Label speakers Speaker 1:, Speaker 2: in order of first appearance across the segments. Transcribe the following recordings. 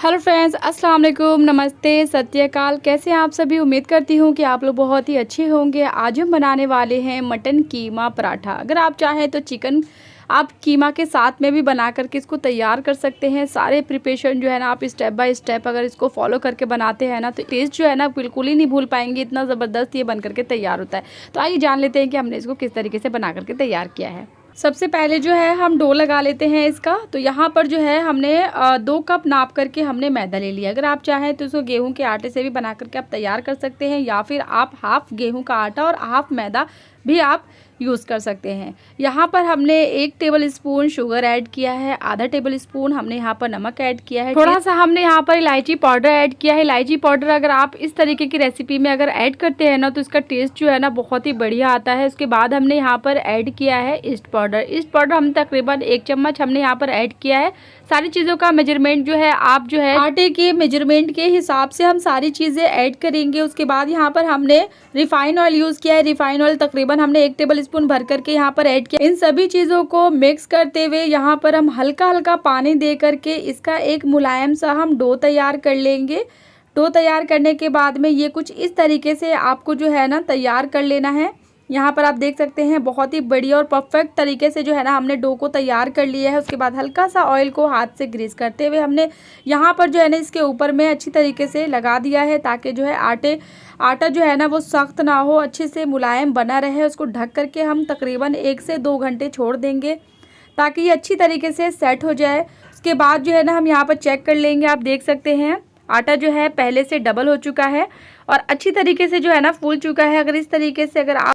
Speaker 1: Hello friends, अस्सलाम वालेकुम, नमस्ते, सत श्री अकाल। कैसे हैं आप सभी। उम्मीद करती हूँ कि आप लोग बहुत ही अच्छे होंगे। आज हम बनाने वाले हैं मटन कीमा पराठा। अगर आप चाहें तो चिकन आप कीमा के साथ में भी बना करके इसको तैयार कर सकते हैं। सारे प्रिपरेशन जो है ना आप स्टेप बाय स्टेप अगर इसको फॉलो करके बनाते हैं ना तो टेस्ट जो है ना बिल्कुल ही नहीं भूल पाएंगे। इतना ज़बरदस्त ये बन करके तैयार होता है। तो आइए जान लेते हैं कि हमने इसको किस तरीके से बना करके तैयार किया है। सबसे पहले जो है हम डो लगा लेते हैं इसका। तो यहाँ पर जो है हमने 2 कप नाप करके हमने मैदा ले लिया। अगर आप चाहें तो इसको गेहूं के आटे से भी बना करके आप तैयार कर सकते हैं, या फिर आप हाफ गेहूं का आटा और हाफ मैदा भी आप यूज़ कर सकते हैं। यहाँ पर हमने 1 टेबल स्पून शुगर ऐड किया है, आधा टेबल स्पून हमने यहाँ पर नमक ऐड किया है, थोड़ा सा हमने यहाँ पर इलायची पाउडर ऐड किया है। इलायची पाउडर अगर आप इस तरीके की रेसिपी में अगर ऐड करते हैं ना तो इसका टेस्ट जो है ना बहुत ही बढ़िया आता है। उसके बाद हमने यहाँ पर ऐड किया है ईस्ट पाउडर। ईस्ट पाउडर हम तकरीबन 1 चम्मच हमने यहाँ पर ऐड किया है। सारी चीज़ों का मेजरमेंट जो है आप जो है आटे के मेजरमेंट के हिसाब से हम सारी चीज़ें ऐड करेंगे। उसके बाद यहाँ पर हमने रिफाइन ऑयल यूज़ किया है। रिफाइन ऑयल तकरीबन हमने 1 टेबल स्पून भर करके यहाँ पर ऐड किया। इन सभी चीज़ों को मिक्स करते हुए यहाँ पर हम हल्का हल्का पानी दे करके इसका एक मुलायम सा हम डो तैयार कर लेंगे। डो तैयार करने के बाद में ये कुछ इस तरीके से आपको जो है ना तैयार कर लेना है। यहाँ पर आप देख सकते हैं बहुत ही बढ़िया और परफेक्ट तरीके से जो है ना हमने डो को तैयार कर लिया है। उसके बाद हल्का सा ऑयल को हाथ से ग्रीस करते हुए हमने यहाँ पर जो है ना इसके ऊपर में अच्छी तरीके से लगा दिया है, ताकि जो है आटा जो है ना वो सख्त ना हो, अच्छे से मुलायम बना रहे। उसको ढक करके हम तकरीबन 1 से 2 घंटे छोड़ देंगे ताकि ये अच्छी तरीके से सेट हो जाए। उसके बाद जो है ना हम यहाँ पर चेक कर लेंगे। आप देख सकते हैं आटा जो है पहले से डबल हो चुका है और अच्छी तरीके से जो है ना फूल चुका है। अगर इस तरीके से अगर आप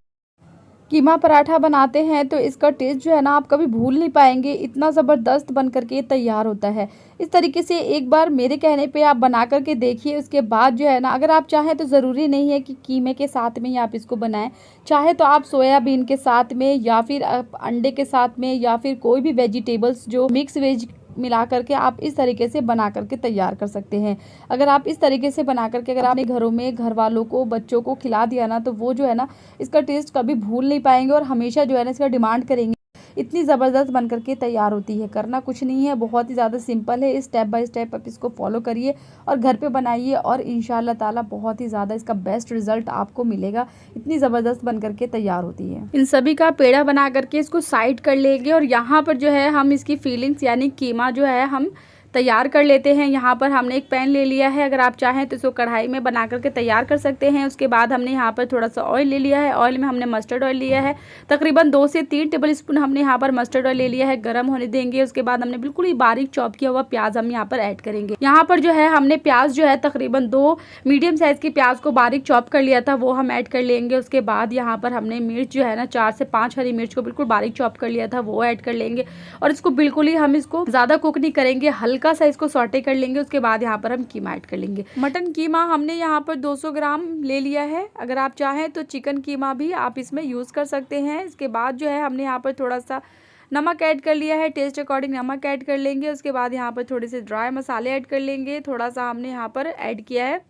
Speaker 1: कीमा पराठा बनाते हैं तो इसका टेस्ट जो है ना आप कभी भूल नहीं पाएंगे। इतना ज़बरदस्त बन करके ये तैयार होता है। इस तरीके से एक बार मेरे कहने पे आप बना करके देखिए। उसके बाद जो है ना अगर आप चाहें तो ज़रूरी नहीं है कि कीमे के साथ में ही आप इसको बनाएं। चाहे तो आप सोयाबीन के साथ में, या फिर आप अंडे के साथ में, या फिर कोई भी वेजिटेबल्स जो मिक्स वेज मिला करके आप इस तरीके से बना करके तैयार कर सकते हैं। अगर आप इस तरीके से बना करके अगर आपने घरों में घर वालों को, बच्चों को खिला दिया ना तो वो जो है ना इसका टेस्ट कभी भूल नहीं पाएंगे और हमेशा जो है ना इसका डिमांड करेंगे। इतनी ज़बरदस्त बन करके तैयार होती है। करना कुछ नहीं है, बहुत ही ज़्यादा सिंपल है। स्टेप बाय स्टेप आप इसको फॉलो करिए और घर पे बनाइए और इंशाल्लाह ताला बहुत ही ज़्यादा इसका बेस्ट रिजल्ट आपको मिलेगा। इतनी ज़बरदस्त बन करके तैयार होती है। इन सभी का पेड़ा बना करके इसको साइड कर लेंगे और यहाँ पर जो है हम इसकी फीलिंग्स यानी कीमा जो है हम तैयार कर लेते हैं। यहाँ पर हमने एक पैन ले लिया है। अगर आप चाहें तो इसको कढ़ाई में बना करके तैयार कर सकते हैं। उसके बाद हमने यहाँ पर थोड़ा सा ऑयल ले लिया है। ऑयल में हमने मस्टर्ड ऑयल लिया है। तकरीबन 2 से 3 टेबल स्पून हमने यहाँ पर मस्टर्ड ऑयल ले लिया है। गर्म होने देंगे। उसके बाद हमने बिल्कुल ही बारीक चॉप किया हुआ प्याज हम यहाँ पर ऐड करेंगे। यहाँ पर जो है हमने प्याज जो है तकरीबन 2 मीडियम साइज़ की प्याज को बारीक चॉप कर लिया था, वो हम ऐड कर लेंगे। उसके बाद यहाँ पर हमने मिर्च जो है ना 4 से 5 हरी मिर्च को बिल्कुल बारीक चॉप कर लिया था, वो ऐड कर लेंगे। और इसको बिल्कुल ही हम इसको ज़्यादा कुक नहीं करेंगे, हल्का सा इसको सॉटे कर लेंगे। उसके बाद यहाँ पर हम कीमा ऐड कर लेंगे। मटन कीमा हमने यहाँ पर 200 ग्राम ले लिया है। अगर आप चाहें तो चिकन कीमा भी आप इसमें यूज़ कर सकते हैं। इसके बाद जो है हमने यहाँ पर थोड़ा सा नमक ऐड कर लिया है, टेस्ट अकॉर्डिंग नमक ऐड कर लेंगे। उसके बाद यहाँ पर थोड़े से ड्राई मसाले ऐड कर लेंगे। थोड़ा सा हमने यहाँ पर ऐड किया है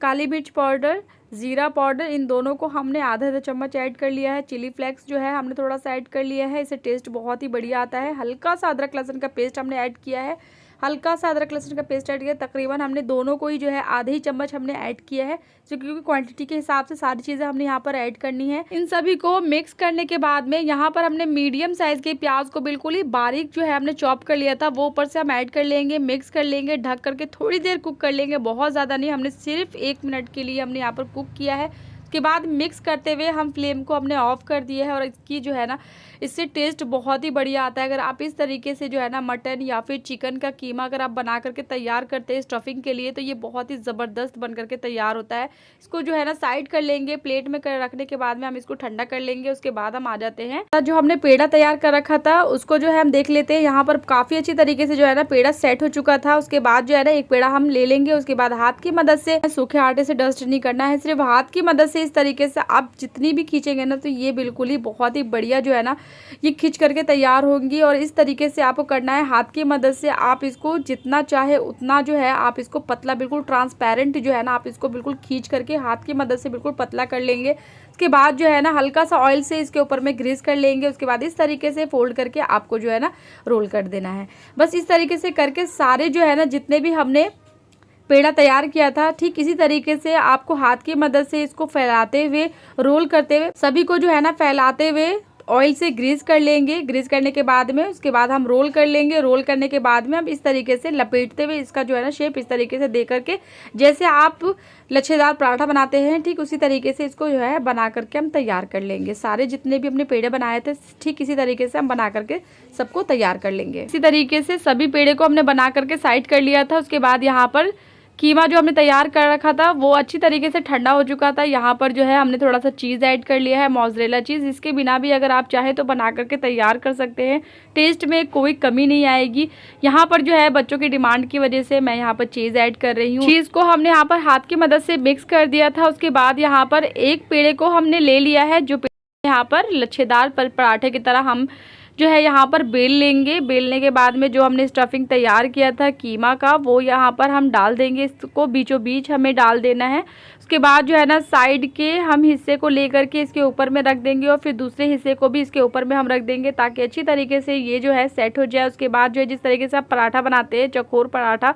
Speaker 1: काली मिर्च पाउडर, ज़ीरा पाउडर, इन दोनों को हमने आधा चम्मच ऐड कर लिया है। चिली फ्लेक्स जो है हमने थोड़ा सा ऐड कर लिया है, इससे टेस्ट बहुत ही बढ़िया आता है। हल्का सा अदरक लहसुन का पेस्ट हमने ऐड किया है। हल्का सा अदरक लहसुन का पेस्ट ऐड किया। तकरीबन हमने दोनों को ही जो है आधे ही चम्मच हमने ऐड किया है, क्योंकि क्वांटिटी के हिसाब से सारी चीज़ें हमने यहाँ पर ऐड करनी है। इन सभी को मिक्स करने के बाद में यहाँ पर हमने मीडियम साइज़ के प्याज को बिल्कुल ही बारीक जो है हमने चॉप कर लिया था, वो ऊपर से हम ऐड कर लेंगे। मिक्स कर लेंगे, ढक करके थोड़ी देर कुक कर लेंगे, बहुत ज़्यादा नहीं, हमने सिर्फ 1 मिनट के लिए हमने यहाँ पर कुक किया है। उसके बाद मिक्स करते हुए हम फ्लेम को हमने ऑफ कर दिया है और इसकी जो है ना इससे टेस्ट बहुत ही बढ़िया आता है। अगर आप इस तरीके से जो है ना मटन या फिर चिकन का कीमा अगर आप बना करके तैयार करते हैं स्टफिंग के लिए तो ये बहुत ही ज़बरदस्त बन करके तैयार होता है। इसको जो है ना साइड कर लेंगे। प्लेट में कर रखने के बाद में हम इसको ठंडा कर लेंगे। उसके बाद हम आ जाते हैं जो हमने पेड़ा तैयार कर रखा था उसको जो है हम देख लेते हैं। यहाँ पर काफ़ी अच्छी तरीके से जो है ना पेड़ा सेट हो चुका था। उसके बाद जो है ना एक पेड़ा हम ले लेंगे। उसके बाद हाथ की मदद से, सूखे आटे से डस्ट नहीं करना है, सिर्फ हाथ की मदद से इस तरीके से आप जितनी भी खींचेंगे ना तो ये बिल्कुल ही बहुत ही बढ़िया जो है ना ये खींच करके तैयार होंगी। और इस तरीके से आपको करना है, हाथ की मदद से आप इसको जितना चाहे उतना जो है आप इसको पतला, बिल्कुल ट्रांसपेरेंट जो है ना आप इसको बिल्कुल खींच करके हाथ की मदद से बिल्कुल पतला कर लेंगे। उसके बाद जो है ना हल्का सा ऑयल से इसके ऊपर में ग्रीस कर लेंगे। उसके बाद इस तरीके से फोल्ड करके आपको जो है ना रोल कर देना है। बस इस तरीके से करके सारे जो है ना जितने भी हमने पेड़ा तैयार किया था, ठीक इसी तरीके से आपको हाथ की मदद से इसको फैलाते हुए, रोल करते हुए सभी को जो है ना फैलाते हुए ऑयल से ग्रीस कर लेंगे। ग्रीस करने के बाद में उसके बाद हम रोल कर लेंगे। रोल करने के बाद में हम इस तरीके से लपेटते हुए इसका जो है ना शेप इस तरीके से दे करके, जैसे आप लच्छेदार पराठा बनाते हैं ठीक उसी तरीके से इसको जो है बना करके हम तैयार कर लेंगे। सारे जितने भी अपने पेड़े बनाए थे ठीक इसी तरीके से हम बना करके सबको तैयार कर लेंगे। इसी तरीके से सभी पेड़े को हमने बना करके साइड कर लिया था। उसके बाद यहाँ पर कीमा जो हमने तैयार कर रखा था वो अच्छी तरीके से ठंडा हो चुका था। यहाँ पर जो है हमने थोड़ा सा चीज़ ऐड कर लिया है, मोज़रेला चीज़। इसके बिना भी अगर आप चाहें तो बना करके तैयार कर सकते हैं, टेस्ट में कोई कमी नहीं आएगी। यहाँ पर जो है बच्चों की डिमांड की वजह से मैं यहाँ पर चीज़ ऐड कर रही हूँ। चीज़ को हमने यहाँ पर हाथ की मदद से मिक्स कर दिया था। उसके बाद यहाँ पर एक पेड़े को हमने ले लिया है, जो यहाँ पर लच्छेदार पराठे की तरह हम जो है यहाँ पर बेल लेंगे। बेलने के बाद में जो हमने स्टफिंग तैयार किया था कीमा का वो यहाँ पर हम डाल देंगे। इसको बीचों बीच हमें डाल देना है। उसके बाद जो है ना साइड के हम हिस्से को लेकर के इसके ऊपर में रख देंगे और फिर दूसरे हिस्से को भी इसके ऊपर में हम रख देंगे ताकि अच्छी तरीके से ये जो है सेट हो जाए। उसके बाद जो है जिस तरीके से आप पराठा बनाते हैं चकोर पराठा,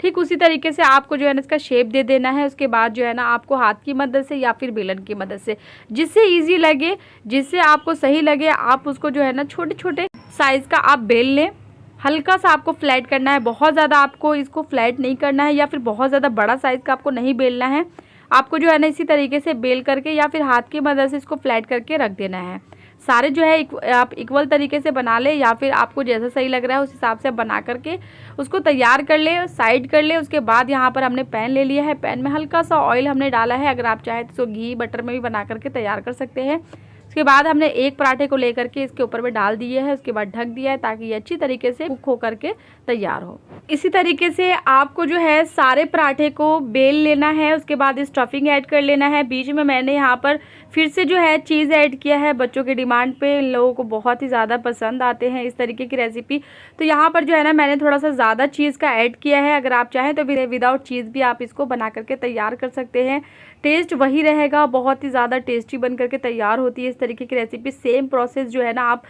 Speaker 1: ठीक उसी तरीके से आपको जो है ना इसका शेप दे देना है। उसके बाद जो है ना आपको हाथ की मदद से या फिर बेलन की मदद से, जिससे इजी लगे, जिससे आपको सही लगे, आप उसको जो है ना छोटे छोटे साइज़ का आप बेल लें। हल्का सा आपको फ्लैट करना है, बहुत ज़्यादा आपको इसको फ्लैट नहीं करना है या फिर बहुत ज़्यादा बड़ा साइज़ का आपको नहीं बेलना है। आपको जो है ना इसी तरीके से बेल करके या फिर हाथ की मदद से इसको फ्लैट करके रख देना है। सारे जो है आप इक्वल तरीके से बना ले या फिर आपको जैसा सही लग रहा है उस हिसाब से बना करके उसको तैयार कर ले, साइड कर ले। उसके बाद यहाँ पर हमने पैन ले लिया है, पैन में हल्का सा ऑयल हमने डाला है। अगर आप चाहें तो इसको घी बटर में भी बना करके तैयार कर सकते हैं। उसके बाद हमने एक पराठे को लेकर के इसके ऊपर में डाल दिए है। उसके बाद ढक दिया है ताकि ये अच्छी तरीके से कुक हो करके तैयार हो। इसी तरीके से आपको जो है सारे पराठे को बेल लेना है। उसके बाद स्टफिंग ऐड कर लेना है। बीच में मैंने यहाँ पर फिर से जो है चीज़ ऐड किया है, बच्चों की डिमांड पे, इन लोगों को बहुत ही ज़्यादा पसंद आते हैं इस तरीके की रेसिपी। तो यहाँ पर जो है ना मैंने थोड़ा सा ज़्यादा चीज़ का ऐड किया है। अगर आप चाहें तो विदाउट चीज़ भी आप इसको बना करके तैयार कर सकते हैं, टेस्ट वही रहेगा, बहुत ही ज़्यादा टेस्टी बन करके तैयार होती है इस तरीके की रेसिपी। सेम प्रोसेस जो है ना आप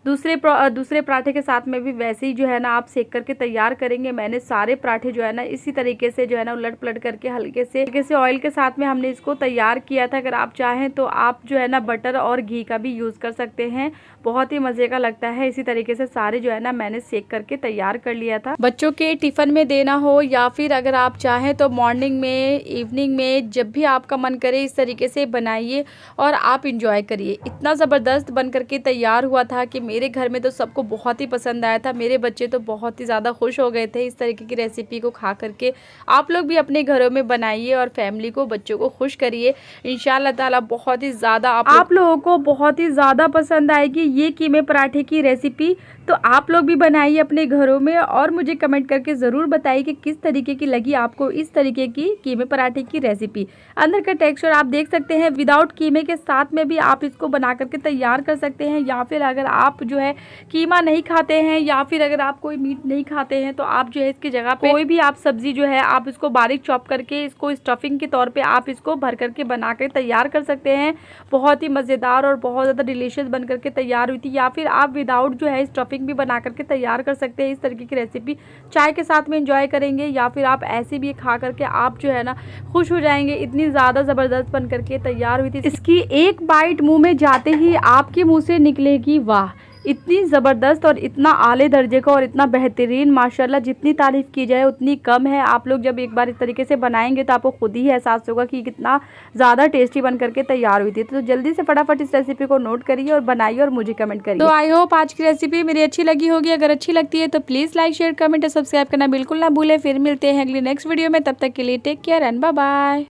Speaker 1: दूसरे पराठे के साथ में भी वैसे ही जो है ना आप सेक करके तैयार करेंगे। मैंने सारे पराठे जो है ना इसी तरीके से जो है ना उलट पलट करके हल्के से ऑयल के साथ में हमने इसको तैयार किया था। अगर आप चाहें तो आप जो है ना बटर और घी का भी यूज़ कर सकते हैं, बहुत ही मज़े का लगता है। इसी तरीके से सारे जो है ना मैंने सेक करके तैयार कर लिया था। बच्चों के टिफ़िन में देना हो या फिर अगर आप चाहें तो मॉर्निंग में, इवनिंग में, जब भी आपका मन करे इस तरीके से बनाइए और आप इंजॉय करिए। इतना ज़बरदस्त बन करके तैयार हुआ था कि मेरे घर में तो सबको बहुत ही पसंद आया था। मेरे बच्चे तो बहुत ही ज़्यादा खुश हो गए थे इस तरीके की रेसिपी को खा करके। आप लोग भी अपने घरों में बनाइए और फैमिली को, बच्चों को खुश करिए। इंशाल्लाह ताला बहुत ही ज़्यादा आप लोगों को बहुत ही ज़्यादा पसंद आएगी ये कीमे पराठे की रेसिपी। तो आप लोग भी बनाइए अपने घरों में और मुझे कमेंट करके ज़रूर बताइए कि किस तरीके की लगी आपको इस तरीके की कीमे पराठे की रेसिपी। अंदर का टेक्सचर आप देख सकते हैं, विदाउट कीमे के साथ में भी आप इसको बना करके तैयार कर सकते हैं। या फिर अगर आप जो है कीमा नहीं खाते हैं या फिर अगर आप कोई मीट नहीं खाते हैं तो आप जो है इसकी जगह पे कोई भी आप सब्जी जो है आप इसको बारीक चॉप करके इसको स्टफिंग के तौर पे आप इसको भर करके बना कर तैयार कर सकते हैं। बहुत ही मज़ेदार और बहुत ज़्यादा डिलीशियस बन करके तैयार हुई थी। या फिर आप विदाउट जो है स्टफिंग भी बना करके तैयार कर सकते हैं। इस तरीके की रेसिपी चाय के साथ में एंजॉय करेंगे या फिर आप ऐसे भी खा करके आप जो है ना खुश हो जाएंगे। इतनी ज़्यादा ज़बरदस्त बन करके तैयार हुई थी। इसकी एक बाइट मुँह में जाते ही आपके मुँह से निकलेगी वाह, इतनी ज़बरदस्त और इतना आले दर्जे का और इतना बेहतरीन, माशाल्लाह जितनी तारीफ़ की जाए उतनी कम है। आप लोग जब एक बार इस तरीके से बनाएंगे तो आपको खुद ही एहसास होगा कि कितना ज़्यादा टेस्टी बन करके तैयार हुई थी। तो जल्दी से फटाफट इस रेसिपी को नोट करिए और बनाइए और मुझे कमेंट करिए। तो आई होप आज की रेसिपी मेरी अच्छी लगी होगी। अगर अच्छी लगती है तो प्लीज़ लाइक, शेयर, कमेंट और सब्सक्राइब करना बिल्कुल ना भूलें। फिर मिलते हैं अगली नेक्स्ट वीडियो में, तब तक के लिए take care and bye bye.